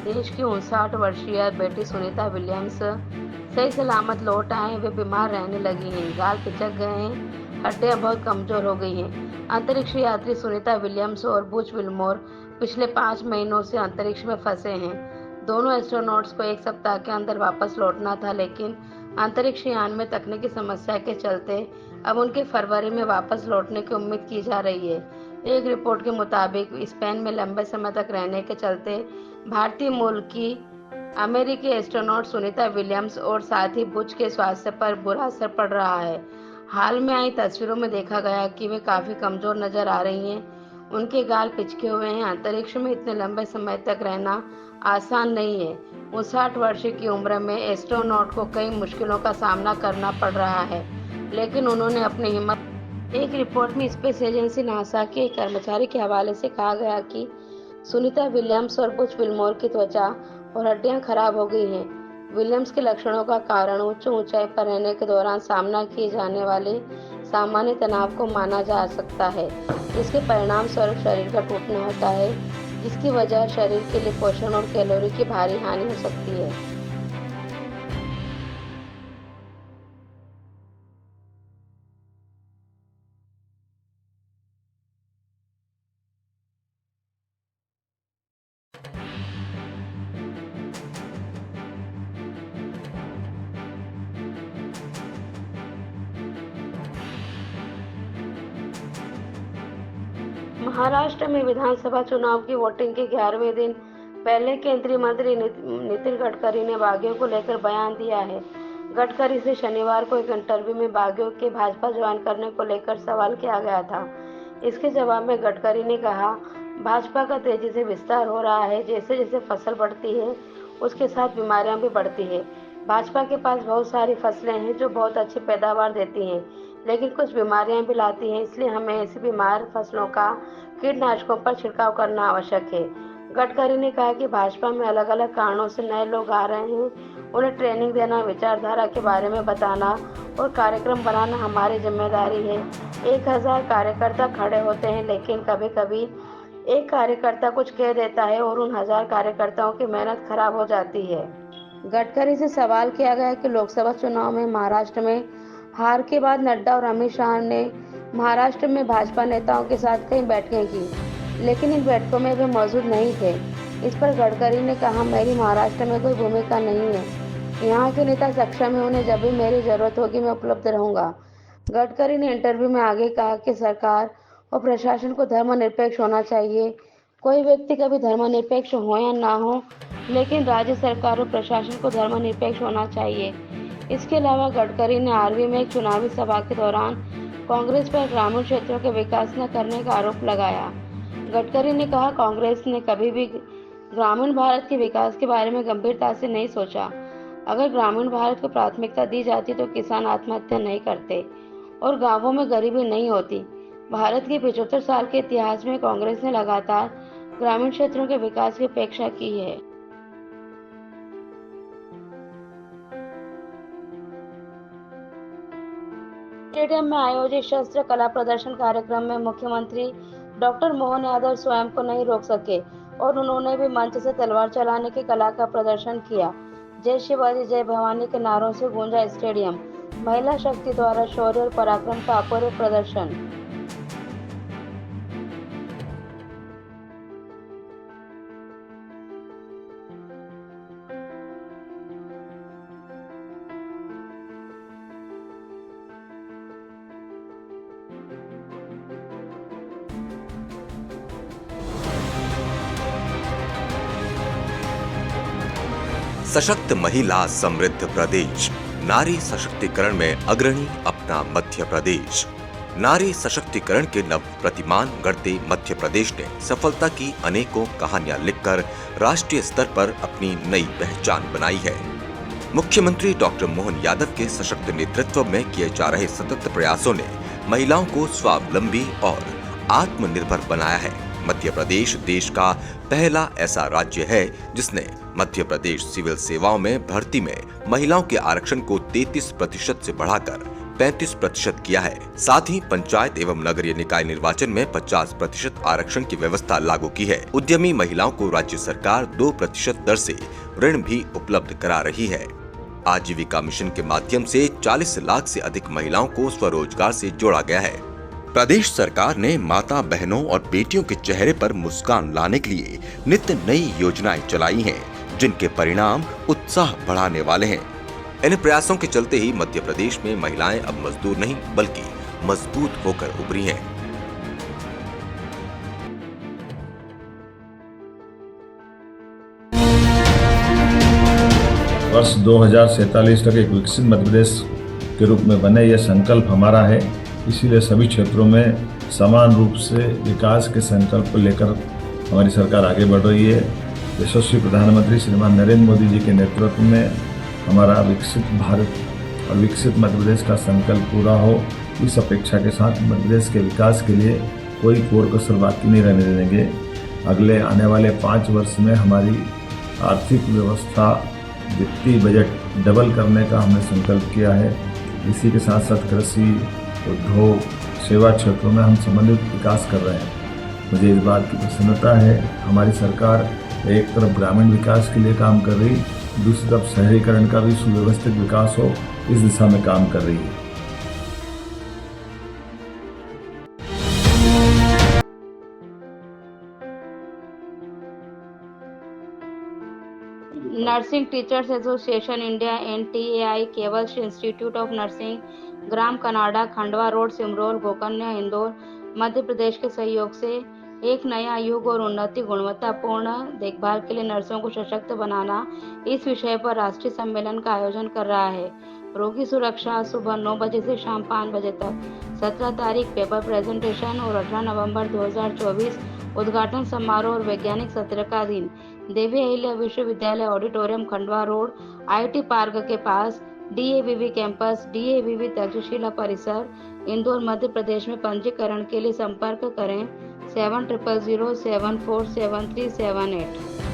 देश की 59 वर्षीय बेटी सुनीता विलियम्स सही सलामत लौट आए। वे बीमार रहने लगी हैं, गाल पिचक गए हैं, हड्डियां बहुत कमजोर हो गई हैं। अंतरिक्ष यात्री सुनीता विलियम्स और बुच विल्मोर पिछले 5 महीनों से अंतरिक्ष में फंसे हैं। दोनों एस्ट्रोनॉट्स को 1 सप्ताह के अंदर वापस लौटना था, लेकिन अंतरिक्ष यान में तकनीकी समस्या के चलते अब उनके फरवरी में वापस लौटने की उम्मीद की जा रही है। एक रिपोर्ट के मुताबिक स्पेन में लंबे समय तक रहने के चलते भारतीय मूल की अमेरिकी एस्ट्रोनॉट सुनीता विलियम्स और साथ ही बुच के स्वास्थ्य पर बुरा असर पड़ रहा है। हाल में आई तस्वीरों में देखा गया कि वे काफी कमजोर नजर आ रही हैं। उनके गाल पिचके हुए हैं। अंतरिक्ष में इतने लंबे समय तक रहना आसान नहीं है। 59 वर्ष की उम्र में एस्ट्रोनॉट को कई मुश्किलों का सामना करना पड़ रहा है, लेकिन उन्होंने अपनी हिम्मत। एक रिपोर्ट में स्पेस एजेंसी नासा के एक कर्मचारी के हवाले से कहा गया कि सुनीता विलियम्स और बुच विल्मोर की त्वचा और हड्डियां खराब हो गई हैं। विलियम्स के लक्षणों का कारण उच्च ऊंचाई पर रहने के दौरान सामना किए जाने वाले सामान्य तनाव को माना जा सकता है, जिसके परिणाम स्वरूप शरीर का टूटना होता है, जिसकी वजह शरीर के लिए पोषण और कैलोरी की भारी हानि हो सकती है। महाराष्ट्र में विधानसभा चुनाव की वोटिंग के 11वें दिन पहले केंद्रीय मंत्री नितिन गडकरी ने बागियों को लेकर बयान दिया है। गडकरी से शनिवार को एक इंटरव्यू में बागियों के भाजपा ज्वाइन करने को लेकर सवाल किया गया था। इसके जवाब में गडकरी ने कहा, भाजपा का तेजी से विस्तार हो रहा है। जैसे जैसे फसल बढ़ती है, उसके साथ बीमारियां भी बढ़ती है। भाजपा के पास बहुत सारी फसलें हैं जो बहुत अच्छी पैदावार देती हैं, लेकिन कुछ बीमारियां भी लाती हैं। इसलिए हमें ऐसी बीमार फसलों का कीटनाशकों पर छिड़काव करना आवश्यक है। गडकरी ने कहा कि भाजपा में अलग अलग कारणों से नए लोग आ रहे हैं। उन्हें ट्रेनिंग देना, विचारधारा के बारे में बताना और कार्यक्रम बनाना हमारी जिम्मेदारी है। 1000 कार्यकर्ता खड़े होते हैं, लेकिन कभी कभी एक कार्यकर्ता कुछ कह देता है और उन 1000 कार्यकर्ताओं की मेहनत खराब हो जाती है। गडकरी से सवाल किया गया कि लोकसभा चुनाव में महाराष्ट्र में हार के बाद नड्डा और अमित शाह ने महाराष्ट्र में भाजपा नेताओं के साथ कई बैठकें की, लेकिन इन बैठकों में वे मौजूद नहीं थे। इस पर गडकरी ने कहा, मेरी महाराष्ट्र में कोई भूमिका नहीं है। यहाँ के नेता सक्षम है, उन्हें जब भी मेरी जरूरत होगी मैं उपलब्ध रहूंगा। गडकरी ने इंटरव्यू में आगे कहा कि सरकार और प्रशासन को धर्मनिरपेक्ष होना चाहिए। कोई व्यक्ति कभी धर्मनिरपेक्ष हो या ना हो, लेकिन राज्य सरकार और प्रशासन को धर्मनिरपेक्ष होना चाहिए। इसके अलावा गडकरी ने आरवी में एक चुनावी सभा के दौरान कांग्रेस पर ग्रामीण क्षेत्रों के विकास न करने का आरोप लगाया। गडकरी ने कहा, कांग्रेस ने कभी भी ग्रामीण भारत के विकास के बारे में गंभीरता से नहीं सोचा। अगर ग्रामीण भारत को प्राथमिकता दी जाती तो किसान आत्महत्या नहीं करते और गांवों में गरीबी नहीं होती। भारत के 75 साल के इतिहास में कांग्रेस ने लगातार ग्रामीण क्षेत्रों के विकास की अपेक्षा की है। स्टेडियम में आयोजित शस्त्र कला प्रदर्शन कार्यक्रम में मुख्यमंत्री डॉक्टर मोहन यादव स्वयं को नहीं रोक सके और उन्होंने भी मंच से तलवार चलाने की कला का प्रदर्शन किया। जय शिवाजी जय भवानी के नारों से गूंजा स्टेडियम। महिला शक्ति द्वारा शौर्य और पराक्रम का अपूर्व प्रदर्शन। सशक्त महिला समृद्ध प्रदेश, नारी सशक्तिकरण में अग्रणी अपना मध्य प्रदेश। नारी सशक्तिकरण के नव प्रतिमान गढ़ते मध्य प्रदेश ने सफलता की अनेकों कहानियां लिखकर राष्ट्रीय स्तर पर अपनी नई पहचान बनाई है। मुख्यमंत्री डॉक्टर मोहन यादव के सशक्त नेतृत्व में किए जा रहे सतत प्रयासों ने महिलाओं को स्वावलंबी और आत्मनिर्भर बनाया है। मध्य प्रदेश देश का पहला ऐसा राज्य है जिसने मध्य प्रदेश सिविल सेवाओं में भर्ती में महिलाओं के आरक्षण को 33% से बढ़ाकर 35% किया है। साथ ही पंचायत एवं नगरीय निकाय निर्वाचन में 50% आरक्षण की व्यवस्था लागू की है। उद्यमी महिलाओं को राज्य सरकार 2% दर से ऋण भी उपलब्ध करा रही है। आजीविका मिशन के माध्यम से 40 लाख से अधिक महिलाओं को स्वरोजगार से जोड़ा गया है। प्रदेश सरकार ने माता बहनों और बेटियों के चेहरे पर मुस्कान लाने के लिए नित्य नई योजनाएं चलाई हैं, जिनके परिणाम उत्साह बढ़ाने वाले हैं। इन प्रयासों के चलते ही मध्य प्रदेश में महिलाएं अब मजदूर नहीं बल्कि मजबूत होकर उभरी हैं। वर्ष 2047 तक एक विकसित मध्य प्रदेश के रूप में बने, यह संकल्प हमारा है। इसीलिए सभी क्षेत्रों में समान रूप से विकास के संकल्प को लेकर हमारी सरकार आगे बढ़ रही है। यशस्वी प्रधानमंत्री श्रीमान नरेंद्र मोदी जी के नेतृत्व में हमारा विकसित भारत और विकसित मध्य प्रदेश का संकल्प पूरा हो, इस अपेक्षा के साथ मध्य प्रदेश के विकास के लिए कोई कोर कसर बाकी नहीं रहने देंगे। अगले आने वाले 5 वर्ष में हमारी आर्थिक व्यवस्था, वित्तीय बजट डबल करने का हमने संकल्प किया है। इसी के साथ साथ कृषि, उद्योग, सेवा क्षेत्रों में हम समन्वित विकास कर रहे हैं। मुझे इस बात की प्रसन्नता है, हमारी सरकार एक तरफ ग्रामीण विकास के लिए काम कर रही, दूसरी तरफ शहरीकरण का भी सुव्यवस्थित विकास हो, इस दिशा में काम कर रही है। Nursing teachers association India NTAI केवल इंस्टीट्यूट ऑफ नर्सिंग, ग्राम कनाडा, खंडवा रोड, सिमरोल, गोकर्ण, इंदौर, मध्य प्रदेश के सहयोग से एक नया युग और उन्नति गुणवत्तापूर्ण देखभाल के लिए नर्सों को सशक्त बनाना, इस विषय पर राष्ट्रीय सम्मेलन का आयोजन कर रहा है। रोगी सुरक्षा सुबह 9 बजे से शाम 5 बजे तक। 17 तारीख पेपर प्रेजेंटेशन और 18 नवंबर 2024 उद्घाटन समारोह और वैज्ञानिक सत्र का दिन। देवी अहिल्या विश्वविद्यालय auditorium, Khandwa road, IT park के पास, DAVV कैंपस, DAVV तक्षशिला परिसर, इंदौर, मध्य प्रदेश में। पंजीकरण के लिए संपर्क करें 7000747378।